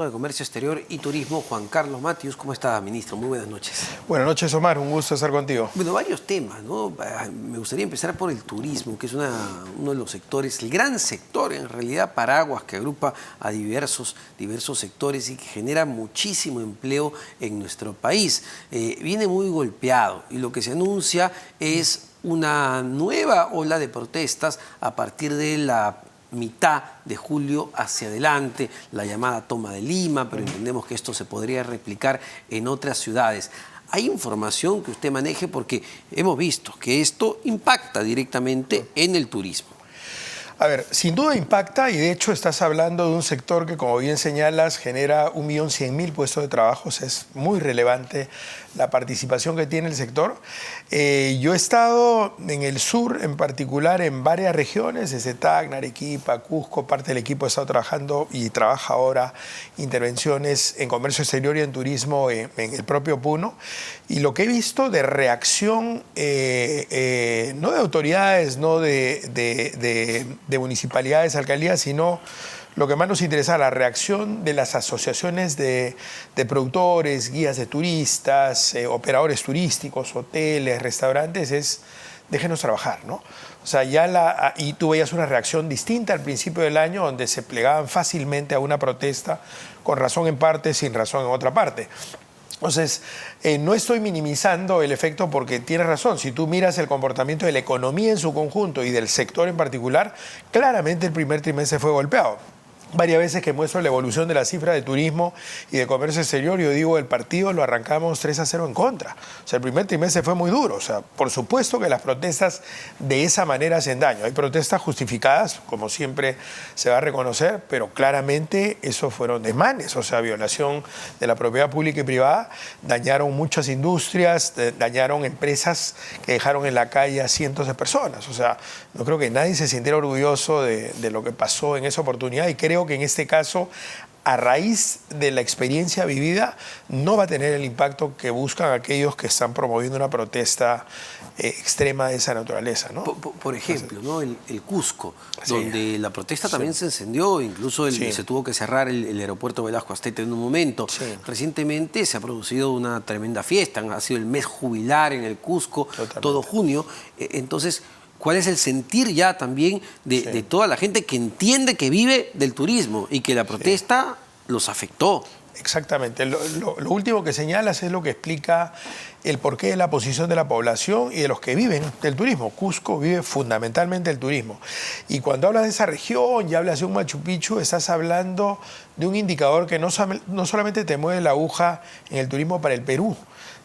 De Comercio Exterior y Turismo, Juan Carlos Matius. ¿Cómo está, ministro? Muy buenas noches. Buenas noches, Omar. Un gusto estar contigo. Bueno, varios temas, ¿no? Me gustaría empezar por el turismo, que es uno de los sectores, el gran sector, en realidad, paraguas, que agrupa a diversos sectores y que genera muchísimo empleo en nuestro país. Viene muy golpeado y lo que se anuncia es una nueva ola de protestas a partir de la mitad de julio hacia adelante, la llamada toma de Lima, pero entendemos que esto se podría replicar en otras ciudades. ¿Hay información que usted maneje? Porque hemos visto que esto impacta directamente en el turismo. A ver, sin duda impacta y de hecho estás hablando de un sector que, como bien señalas, genera 1.100.000 puestos de trabajo. Es muy relevante la participación que tiene el sector. Yo he estado en el sur, en particular en varias regiones, desde Tacna, Arequipa, Cusco. Parte del equipo ha estado trabajando y trabaja ahora intervenciones en comercio exterior y en turismo en el propio Puno. Y lo que he visto de reacción, no de autoridades, no de municipalidades, alcaldías, sino lo que más nos interesa, la reacción de las asociaciones de productores, guías de turistas, operadores turísticos, hoteles, restaurantes, es déjenos trabajar, ¿no? O sea, y tú veías una reacción distinta al principio del año, donde se plegaban fácilmente a una protesta, con razón en parte, sin razón en otra parte. Entonces, no estoy minimizando el efecto porque tienes razón. Si tú miras el comportamiento de la economía en su conjunto y del sector en particular, claramente el primer trimestre fue golpeado. Varias veces que muestro la evolución de la cifra de turismo y de comercio exterior, yo digo, el partido lo arrancamos 3-0 en contra. O sea, el primer trimestre fue muy duro. O sea, por supuesto que las protestas de esa manera hacen daño. Hay protestas justificadas, como siempre se va a reconocer, pero claramente esos fueron desmanes, o sea, violación de la propiedad pública y privada. Dañaron muchas industrias, dañaron empresas que dejaron en la calle a cientos de personas. O sea, no creo que nadie se sintiera orgulloso de lo que pasó en esa oportunidad y creo que en este caso, a raíz de la experiencia vivida, no va a tener el impacto que buscan aquellos que están promoviendo una protesta extrema de esa naturaleza, ¿no? Por ejemplo, ¿no? El Cusco, sí, donde la protesta también se encendió, incluso se tuvo que cerrar el aeropuerto Velasco Astete en un momento. Sí. Recientemente se ha producido una tremenda fiesta, ha sido el mes jubilar en el Cusco, todo junio. Entonces, ¿cuál es el sentir ya también de toda la gente que entiende que vive del turismo y que la protesta los afectó? Exactamente. Lo último que señalas es lo que explica el porqué de la posición de la población y de los que viven del turismo. Cusco vive fundamentalmente del turismo. Y cuando hablas de esa región y hablas de un Machu Picchu, estás hablando de un indicador que no solamente te mueve la aguja en el turismo para el Perú,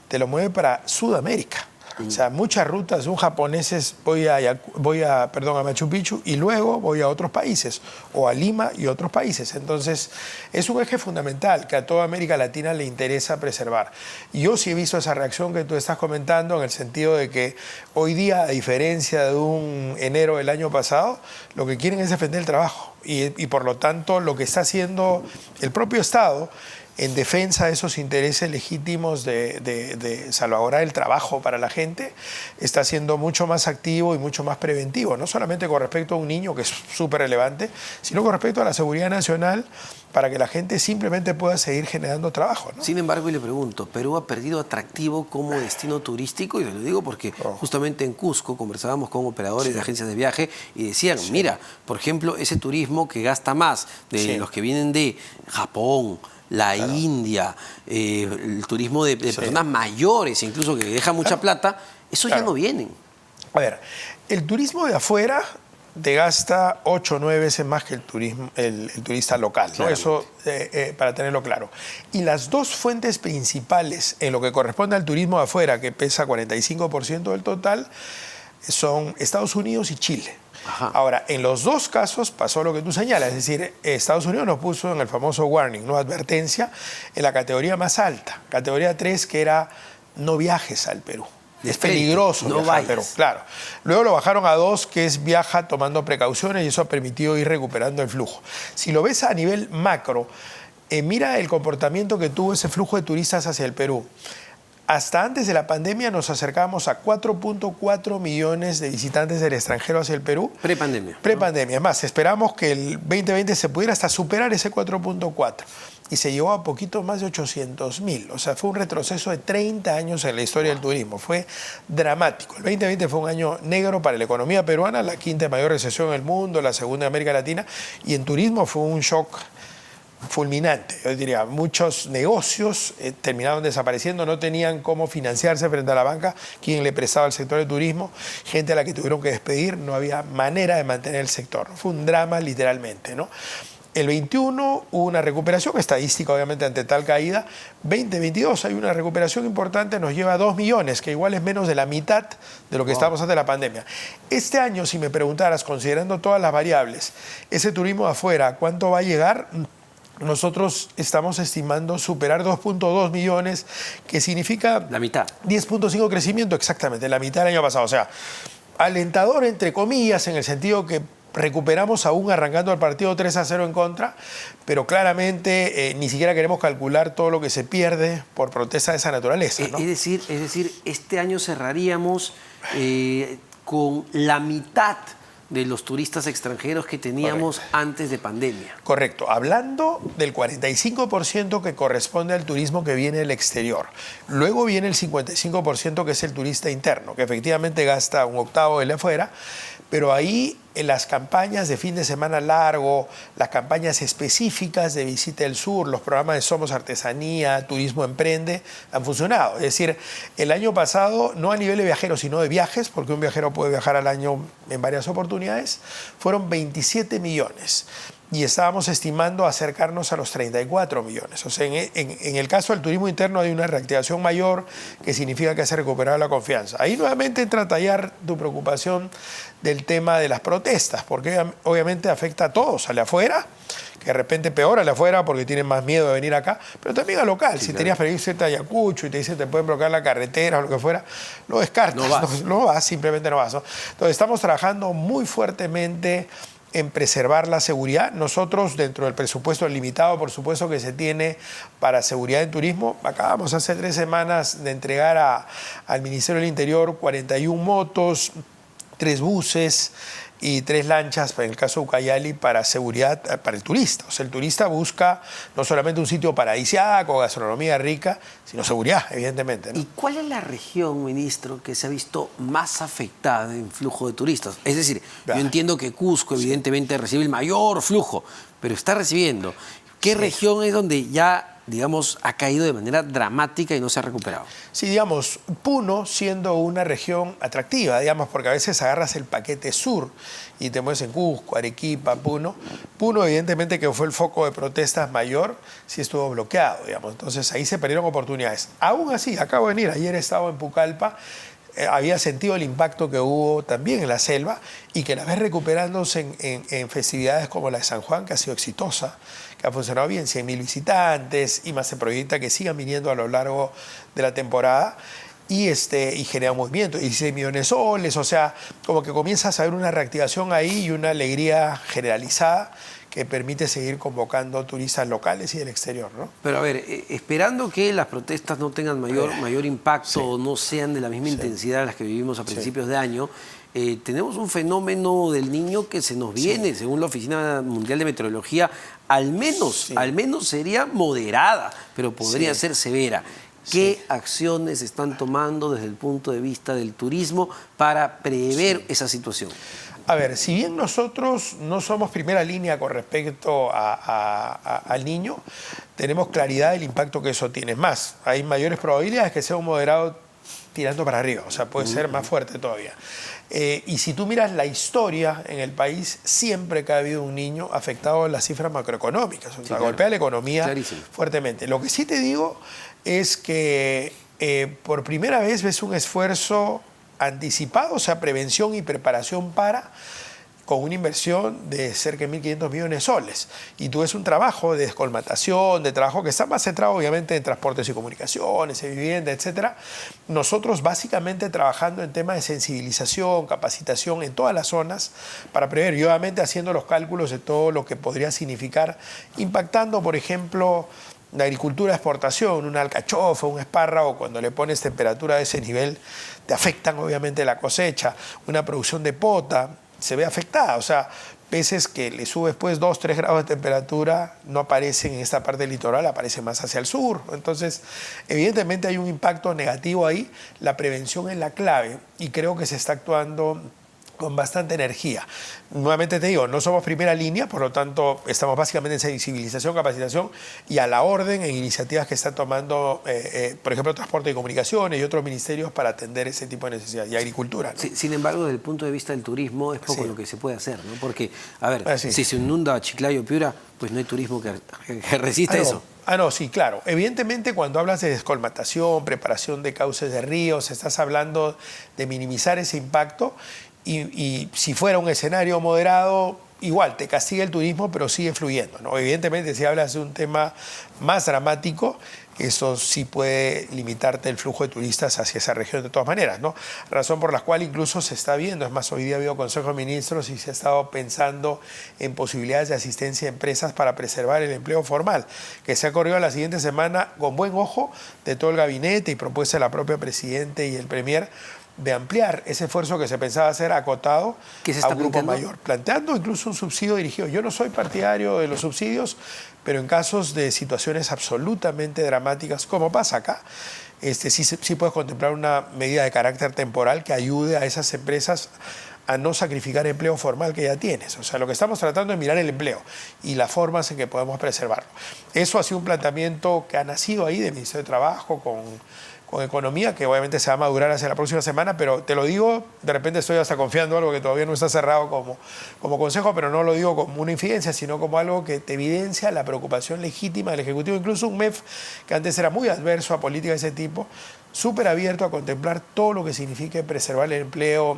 te lo mueve para Sudamérica. O sea, muchas rutas de un japoneses voy a Machu Picchu y luego voy a otros países, o a Lima y otros países. Entonces, es un eje fundamental que a toda América Latina le interesa preservar. Y yo sí he visto esa reacción que tú estás comentando en el sentido de que hoy día, a diferencia de un enero del año pasado, lo que quieren es defender el trabajo. Y por lo tanto, lo que está haciendo el propio Estado en defensa de esos intereses legítimos de salvaguardar el trabajo para la gente, está siendo mucho más activo y mucho más preventivo, no solamente con respecto a un niño, que es súper relevante, sino con respecto a la seguridad nacional, para que la gente simplemente pueda seguir generando trabajo, ¿no? Sin embargo, y le pregunto, ¿Perú ha perdido atractivo como destino turístico? Y lo digo porque justamente en Cusco conversábamos con operadores de agencias de viaje y decían, mira, por ejemplo, ese turismo que gasta más de los que vienen de Japón, la India, el turismo de personas mayores, incluso que deja mucha plata, eso ya no vienen. A ver, el turismo de afuera te gasta 8 o 9 veces más que el turista local, ¿no? Eso para tenerlo claro. Y las dos fuentes principales en lo que corresponde al turismo de afuera, que pesa 45% del total, son Estados Unidos y Chile. Ajá. Ahora, en los dos casos pasó lo que tú señalas, es decir, Estados Unidos nos puso en el famoso warning, ¿no? Advertencia, en la categoría más alta, categoría 3, que era no viajes al Perú. Es peligroso viajar al Perú, claro. Luego lo bajaron a 2, que es viaja tomando precauciones, y eso ha permitido ir recuperando el flujo. Si lo ves a nivel macro, mira el comportamiento que tuvo ese flujo de turistas hacia el Perú. Hasta antes de la pandemia nos acercábamos a 4.4 millones de visitantes del extranjero hacia el Perú. Prepandemia. Prepandemia. Es más, esperamos que el 2020 se pudiera hasta superar ese 4.4. y se llegó a poquito más de 800.000. O sea, fue un retroceso de 30 años en la historia del turismo. Fue dramático. El 2020 fue un año negro para la economía peruana, la quinta mayor recesión en el mundo, la segunda en América Latina, y en turismo fue un shock fulminante. Yo diría, muchos negocios terminaron desapareciendo, no tenían cómo financiarse frente a la banca, quien le prestaba al sector del turismo, gente a la que tuvieron que despedir, no había manera de mantener el sector. Fue un drama literalmente, ¿no? El 21 hubo una recuperación estadística, obviamente, ante tal caída. 2022 hay una recuperación importante, nos lleva a 2 millones, que igual es menos de la mitad de lo que estábamos antes de la pandemia. Este año, si me preguntaras, considerando todas las variables, ese turismo de afuera, ¿cuánto va a llegar? Nosotros estamos estimando superar 2.2 millones, que significa... La mitad. 10.5 crecimiento, exactamente, la mitad del año pasado. O sea, alentador, entre comillas, en el sentido que recuperamos aún arrancando el partido 3-0 en contra, pero claramente ni siquiera queremos calcular todo lo que se pierde por protesta de esa naturaleza, ¿no? Es decir, este año cerraríamos con la mitad de los turistas extranjeros que teníamos antes de pandemia. Correcto. Hablando del 45% que corresponde al turismo que viene del exterior. Luego viene el 55% que es el turista interno, que efectivamente gasta un octavo del de afuera, pero ahí en las campañas de fin de semana largo, las campañas específicas de Visita el Sur, los programas de Somos Artesanía, Turismo Emprende, han funcionado. Es decir, el año pasado, no a nivel de viajeros, sino de viajes, porque un viajero puede viajar al año en varias oportunidades, fueron 27 millones. Y estábamos estimando acercarnos a los 34 millones. O sea, en el caso del turismo interno hay una reactivación mayor, que significa que se ha recuperado la confianza. Ahí nuevamente entra a tallar tu preocupación del tema de las protestas, porque obviamente afecta a todos, al de afuera, que de repente peor al de afuera porque tienen más miedo de venir acá, pero también al local. Sí, si tenías previsto irte a Ayacucho y te dicen te pueden bloquear la carretera o lo que fuera, lo descartas. No vas, simplemente no vas, ¿no? Entonces estamos trabajando muy fuertemente en preservar la seguridad. Nosotros, dentro del presupuesto limitado, por supuesto, que se tiene para seguridad en turismo, acabamos hace 3 semanas de entregar al Ministerio del Interior 41 motos, 3 buses y 3 lanchas, en el caso de Ucayali, para seguridad para el turista. O sea, el turista busca no solamente un sitio paradisíaco, gastronomía rica, sino seguridad, evidentemente, ¿no? ¿Y cuál es la región, ministro, que se ha visto más afectada en flujo de turistas? Es decir, yo entiendo que Cusco, evidentemente, recibe el mayor flujo, pero está recibiendo. ¿Qué región es donde ya, digamos, ha caído de manera dramática y no se ha recuperado? Sí, digamos, Puno siendo una región atractiva, digamos, porque a veces agarras el paquete sur y te mueves en Cusco, Arequipa, Puno. Puno, evidentemente, que fue el foco de protestas mayor, sí estuvo bloqueado, digamos. Entonces, ahí se perdieron oportunidades. Aún así, acabo de venir, ayer he estado en Pucallpa, había sentido el impacto que hubo también en la selva y que la vez recuperándose en festividades como la de San Juan, que ha sido exitosa, que ha funcionado bien, 100.000 visitantes y más se proyecta que sigan viniendo a lo largo de la temporada y genera movimiento, 16 millones de soles, o sea, como que comienzas a ver una reactivación ahí y una alegría generalizada que permite seguir convocando turistas locales y del exterior, ¿no? Pero a ver, esperando que las protestas no tengan mayor impacto o no sean de la misma intensidad a las que vivimos a principios de año, tenemos un fenómeno del Niño que se nos viene, según la Oficina Mundial de Meteorología, al menos sería moderada, pero podría ser severa. ¿Qué acciones están tomando desde el punto de vista del turismo para prever esa situación? A ver, si bien nosotros no somos primera línea con respecto al Niño, tenemos claridad del impacto que eso tiene. Más, hay mayores probabilidades que sea un moderado tirando para arriba, o sea, puede ser más fuerte todavía. Y si tú miras la historia en el país, siempre que ha habido un niño afectado en las cifras macroeconómicas, o sea, golpea la economía fuertemente. Lo que sí te digo es que por primera vez ves un esfuerzo anticipado, o sea, prevención y preparación con una inversión de cerca de 1.500 millones de soles. Y tú ves un trabajo de descolmatación, de trabajo que está más centrado obviamente en transportes y comunicaciones, en vivienda, etc. Nosotros básicamente trabajando en temas de sensibilización, capacitación en todas las zonas para prever, y obviamente haciendo los cálculos de todo lo que podría significar, impactando, por ejemplo, la agricultura de exportación, una alcachofa, un espárrago, cuando le pones temperatura de ese nivel, te afectan obviamente la cosecha, una producción de pota, se ve afectada. O sea, veces que le sube después 2, 3 grados de temperatura, no aparecen en esta parte del litoral, aparecen más hacia el sur. Entonces, evidentemente hay un impacto negativo ahí. La prevención es la clave y creo que se está actuando con bastante energía. Nuevamente te digo, no somos primera línea, por lo tanto estamos básicamente en sensibilización, capacitación y a la orden en iniciativas que están tomando, por ejemplo, Transporte y Comunicaciones y otros ministerios para atender ese tipo de necesidades, y agricultura, ¿no? Sí, sin embargo, desde el punto de vista del turismo es poco lo que se puede hacer, ¿no? Porque, a ver, Sí. si se inunda Chiclayo, Piura, pues no hay turismo que resista eso. No, sí, claro. Evidentemente, cuando hablas de descolmatación, preparación de cauces de ríos, estás hablando de minimizar ese impacto y si fuera un escenario moderado, igual te castiga el turismo, pero sigue fluyendo, ¿no? Evidentemente, si hablas de un tema más dramático, eso sí puede limitarte el flujo de turistas hacia esa región de todas maneras, ¿no? Razón por la cual incluso se está viendo, es más, hoy día ha habido Consejo de Ministros y se ha estado pensando en posibilidades de asistencia a empresas para preservar el empleo formal, que se ha corrido la siguiente semana con buen ojo de todo el gabinete y propuesta de la propia Presidente y el Premier de ampliar ese esfuerzo que se pensaba hacer acotado a un grupo mayor, planteando incluso un subsidio dirigido. Yo no soy partidario de los subsidios, pero en casos de situaciones absolutamente dramáticas, como pasa acá, sí puedes contemplar una medida de carácter temporal que ayude a esas empresas a no sacrificar empleo formal que ya tienes. O sea, lo que estamos tratando es mirar el empleo y las formas en que podemos preservarlo. Eso ha sido un planteamiento que ha nacido ahí del Ministerio de Trabajo con Economía, que obviamente se va a madurar hacia la próxima semana, pero te lo digo, de repente estoy hasta confiando en algo que todavía no está cerrado como consejo, pero no lo digo como una infidencia, sino como algo que te evidencia la preocupación legítima del Ejecutivo, incluso un MEF que antes era muy adverso a políticas de ese tipo, súper abierto a contemplar todo lo que signifique preservar el empleo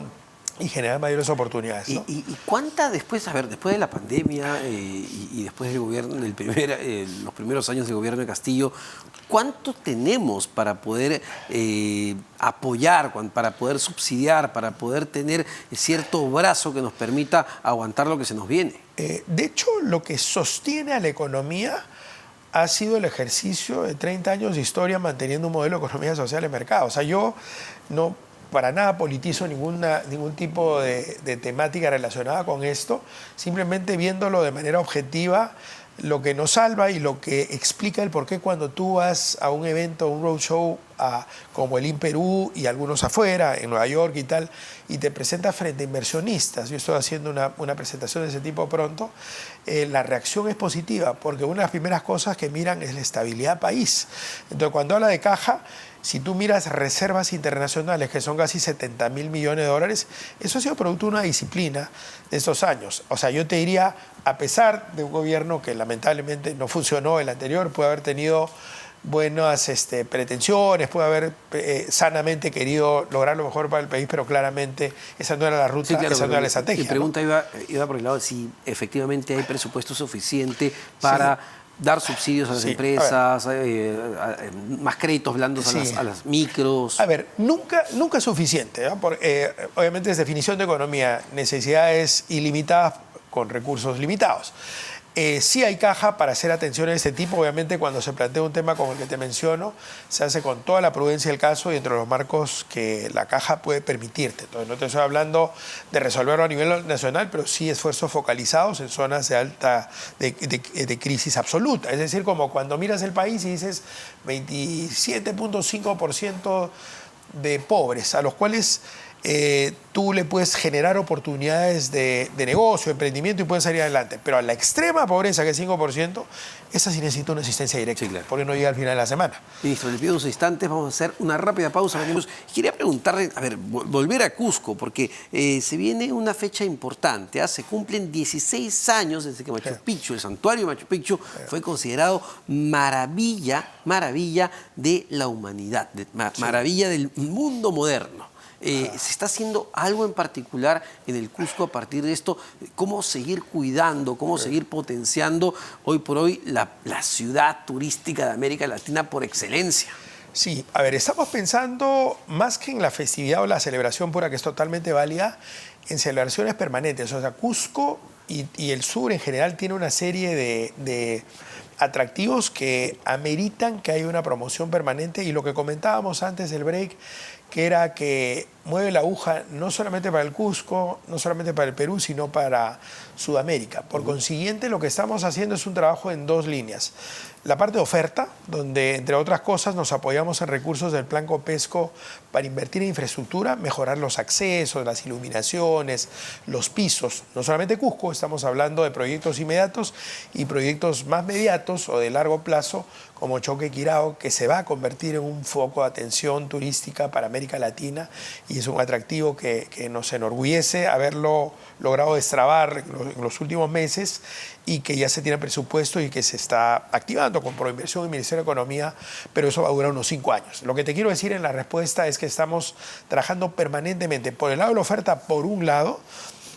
y generar mayores oportunidades, ¿no? ¿Y cuánta después, a ver, después de la pandemia y después del gobierno, los primeros años del gobierno de Castillo, cuánto tenemos para poder apoyar, para poder subsidiar, para poder tener cierto brazo que nos permita aguantar lo que se nos viene? De hecho, lo que sostiene a la economía ha sido el ejercicio de 30 años de historia manteniendo un modelo de economía social de mercado. O sea, yo no para nada politizo ningún tipo de temática relacionada con esto, simplemente viéndolo de manera objetiva, lo que nos salva y lo que explica el por qué cuando tú vas a un evento, un roadshow como el INPERÚ y algunos afuera, en Nueva York y tal, y te presentas frente a inversionistas, yo estoy haciendo una presentación de ese tipo pronto, la reacción es positiva, porque una de las primeras cosas que miran es la estabilidad país. Entonces, cuando habla de caja, si tú miras reservas internacionales, que son casi 70.000 millones de dólares, eso ha sido producto de una disciplina de estos años. O sea, yo te diría, a pesar de un gobierno que lamentablemente no funcionó, el anterior puede haber tenido buenas pretensiones, puede haber sanamente querido lograr lo mejor para el país, pero claramente esa no era la ruta, sí, claro, esa no era la estrategia. Mi pregunta, ¿no? iba por el lado de si efectivamente hay presupuesto suficiente para... Sí. Dar subsidios a las empresas, más créditos blandos a las micros. A ver, nunca es suficiente, ¿no? Porque, obviamente es definición de economía, necesidades ilimitadas con recursos limitados. Sí hay caja para hacer atención a este tipo. Obviamente, cuando se plantea un tema como el que te menciono, se hace con toda la prudencia del caso y entre los marcos que la caja puede permitirte. Entonces, no te estoy hablando de resolverlo a nivel nacional, pero sí esfuerzos focalizados en zonas de crisis absoluta. Es decir, como cuando miras el país y dices 27.5% de pobres, a los cuales tú le puedes generar oportunidades de negocio, emprendimiento y pueden salir adelante. Pero a la extrema pobreza, que es 5%, esa sí necesita una asistencia directa, claro, porque no llega al final de la semana. Ministro, le pido unos instantes, vamos a hacer una rápida pausa. Quería preguntarle, a ver, volver a Cusco, porque se viene una fecha importante, ¿eh? Se cumplen 16 años desde que Machu Picchu, el santuario de Machu Picchu, fue considerado maravilla de la humanidad, maravilla del mundo moderno. ¿Se está haciendo algo en particular en el Cusco a partir de esto? ¿Cómo seguir cuidando, cómo seguir potenciando hoy por hoy la ciudad turística de América Latina por excelencia? Sí, a ver, estamos pensando más que en la festividad o la celebración pura, que es totalmente válida, en celebraciones permanentes. O sea, Cusco y el sur en general tiene una serie de atractivos que ameritan que haya una promoción permanente y lo que comentábamos antes del break, que era que mueve la aguja no solamente para el Cusco, no solamente para el Perú, sino para Sudamérica. Por consiguiente, lo que estamos haciendo es un trabajo en dos líneas. La parte de oferta, donde entre otras cosas nos apoyamos en recursos del Plan Copesco para invertir en infraestructura, mejorar los accesos, las iluminaciones, los pisos. No solamente Cusco, estamos hablando de proyectos inmediatos y proyectos más mediatos o de largo plazo, como Choque Quirao, que se va a convertir en un foco de atención turística para América Latina y es un atractivo que nos enorgullece haberlo logrado destrabar en los últimos meses y que ya se tiene presupuesto y que se está activando con Proinversión y Ministerio de Economía, pero eso va a durar unos 5 años. Lo que te quiero decir en la respuesta es que estamos trabajando permanentemente por el lado de la oferta, por un lado,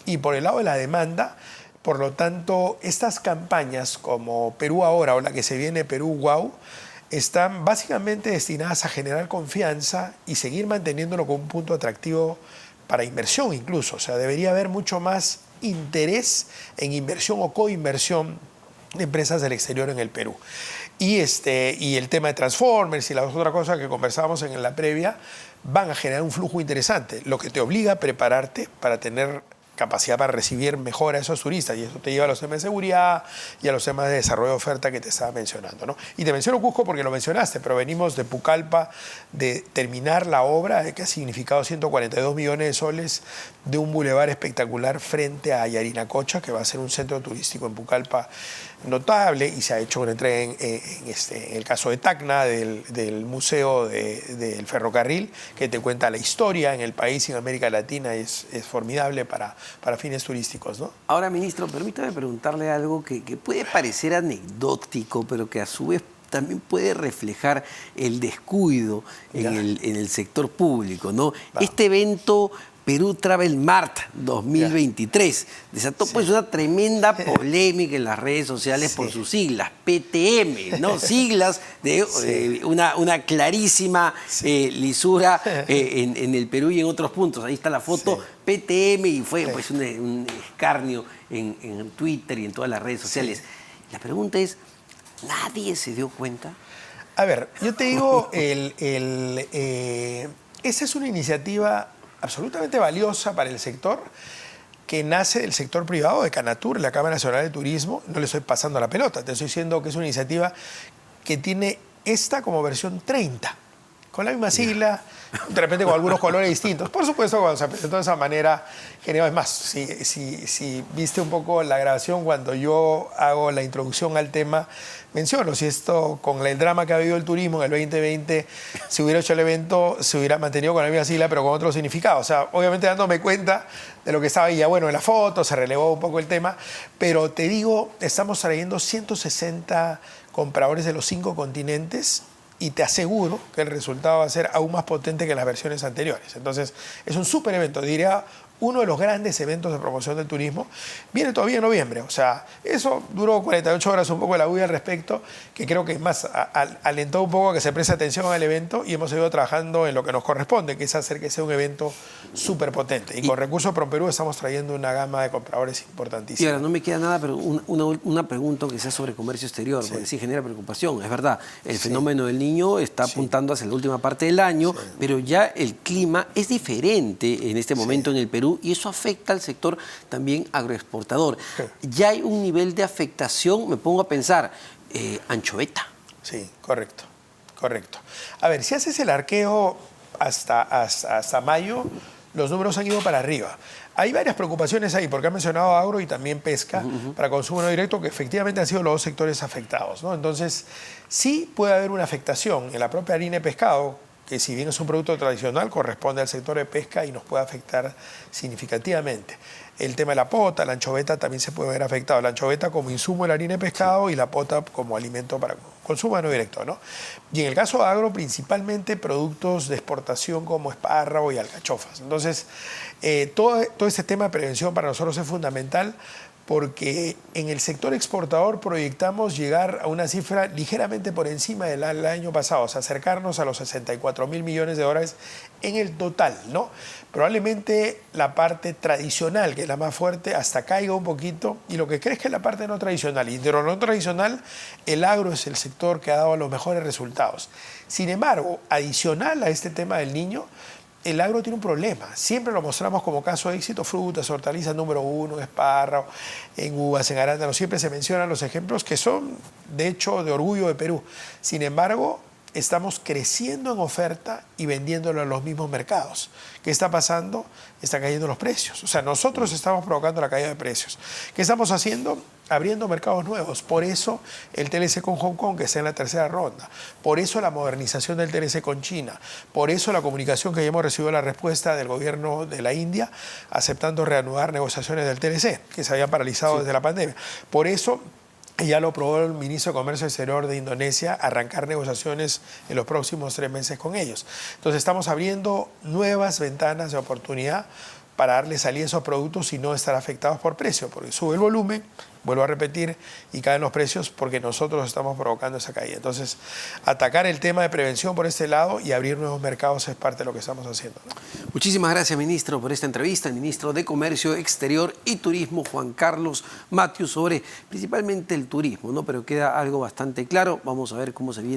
y por el lado de la demanda. Por lo tanto, estas campañas como Perú Ahora o la que se viene Perú Wow, están básicamente destinadas a generar confianza y seguir manteniéndolo como un punto atractivo para inversión incluso. O sea, debería haber mucho más interés en inversión o coinversión de empresas del exterior en el Perú. Y el tema de Transformers y las otras cosas que conversábamos en la previa van a generar un flujo interesante, lo que te obliga a prepararte para tener capacidad para recibir mejor a esos turistas y eso te lleva a los temas de seguridad y a los temas de desarrollo de oferta que te estaba mencionando, ¿no? Y te menciono Cusco porque lo mencionaste, pero venimos de Pucallpa de terminar la obra que ha significado 142 millones de soles de un bulevar espectacular frente a Yarinacocha, que va a ser un centro turístico en Pucallpa notable, y se ha hecho una entrega en el caso de Tacna, del Museo del Ferrocarril, que te cuenta la historia en el país y en América Latina, es formidable para fines turísticos, ¿no? Ahora, ministro, permítame preguntarle algo que puede parecer anecdótico, pero que a su vez también puede reflejar el descuido en el sector público, ¿no? Va. Este evento Perú Travel Mart 2023 desató pues una tremenda polémica en las redes sociales por sus siglas, PTM, ¿no? Siglas de una clarísima lisura en el Perú y en otros puntos. Ahí está la foto, PTM, y fue pues un escarnio en Twitter y en todas las redes sociales. La pregunta es, ¿nadie se dio cuenta? A ver, yo te digo, esa es una iniciativa absolutamente valiosa para el sector, que nace del sector privado, de Canatur, la Cámara Nacional de Turismo. No le estoy pasando la pelota, te estoy diciendo que es una iniciativa que tiene esta como versión 30, con la misma sigla, de repente con algunos colores distintos. Por supuesto, cuando se presentó de esa manera, es más, si viste un poco la grabación, cuando yo hago la introducción al tema, menciono, si esto, con el drama que ha habido el turismo en el 2020, si hubiera hecho el evento, se hubiera mantenido con la misma sigla, pero con otro significado. O sea, obviamente dándome cuenta de lo que estaba ahí, ya bueno, en la foto, se relevó un poco el tema, pero te digo, estamos trayendo 160 compradores de los 5 continentes, y te aseguro que el resultado va a ser aún más potente que las versiones anteriores. Entonces, es un súper evento, diría uno de los grandes eventos de promoción del turismo. Viene todavía en noviembre, o sea, eso duró 48 horas, un poco la bulla al respecto, que creo que más alentó un poco a que se preste atención al evento, y hemos seguido trabajando en lo que nos corresponde, que es hacer que sea un evento súper potente. Y con recursos ProPerú estamos trayendo una gama de compradores importantísima. Y ahora, no me queda nada, pero una pregunta que sea sobre comercio exterior, porque sí genera preocupación. Es verdad, el fenómeno del Niño está apuntando hacia la última parte del año, pero ya el clima es diferente en este momento en el Perú, y eso afecta al sector también agroexportador. Ya hay un nivel de afectación, me pongo a pensar, anchoveta. Sí, correcto. A ver, si haces el arqueo hasta mayo, los números han ido para arriba. Hay varias preocupaciones ahí, porque han mencionado agro y también pesca para consumo no directo, que efectivamente han sido los dos sectores afectados, ¿no? Entonces, sí puede haber una afectación en la propia harina de pescado, que si bien es un producto tradicional, corresponde al sector de pesca y nos puede afectar significativamente. El tema de la pota, la anchoveta también se puede ver afectado. La anchoveta como insumo de la harina de pescado y la pota como alimento para consumo no directo, ¿no? Y en el caso de agro, principalmente productos de exportación como espárrago y alcachofas. Entonces, todo este tema de prevención para nosotros es fundamental, porque en el sector exportador proyectamos llegar a una cifra ligeramente por encima del año pasado, o sea, acercarnos a los 64.000 millones de dólares en el total, ¿no? Probablemente la parte tradicional, que es la más fuerte, hasta caiga un poquito, y lo que crees que es la parte no tradicional. Y de lo no tradicional, el agro es el sector que ha dado los mejores resultados. Sin embargo, adicional a este tema del Niño, el agro tiene un problema. Siempre lo mostramos como caso de éxito: frutas, hortalizas número 1, en espárrago, en uvas, en arándanos. Siempre se mencionan los ejemplos que son, de hecho, de orgullo de Perú. Sin embargo, estamos creciendo en oferta y vendiéndolo en los mismos mercados. ¿Qué está pasando? Están cayendo los precios. O sea, nosotros estamos provocando la caída de precios. ¿Qué estamos haciendo? Abriendo mercados nuevos. Por eso el TLC con Hong Kong, que está en la tercera ronda. Por eso la modernización del TLC con China. Por eso la comunicación que ya hemos recibido la respuesta del gobierno de la India, aceptando reanudar negociaciones del TLC, que se habían paralizado desde la pandemia. Por eso ya lo aprobó el ministro de Comercio Exterior de Indonesia, arrancar negociaciones en los próximos 3 meses con ellos. Entonces estamos abriendo nuevas ventanas de oportunidad para darle salida a esos productos y no estar afectados por precio, porque sube el volumen, vuelvo a repetir, y caen los precios porque nosotros estamos provocando esa caída. Entonces, atacar el tema de prevención por este lado y abrir nuevos mercados es parte de lo que estamos haciendo, ¿no? Muchísimas gracias, ministro, por esta entrevista. El ministro de Comercio Exterior y Turismo, Juan Carlos Mathieu, sobre principalmente el turismo, ¿no? Pero queda algo bastante claro. Vamos a ver cómo se viene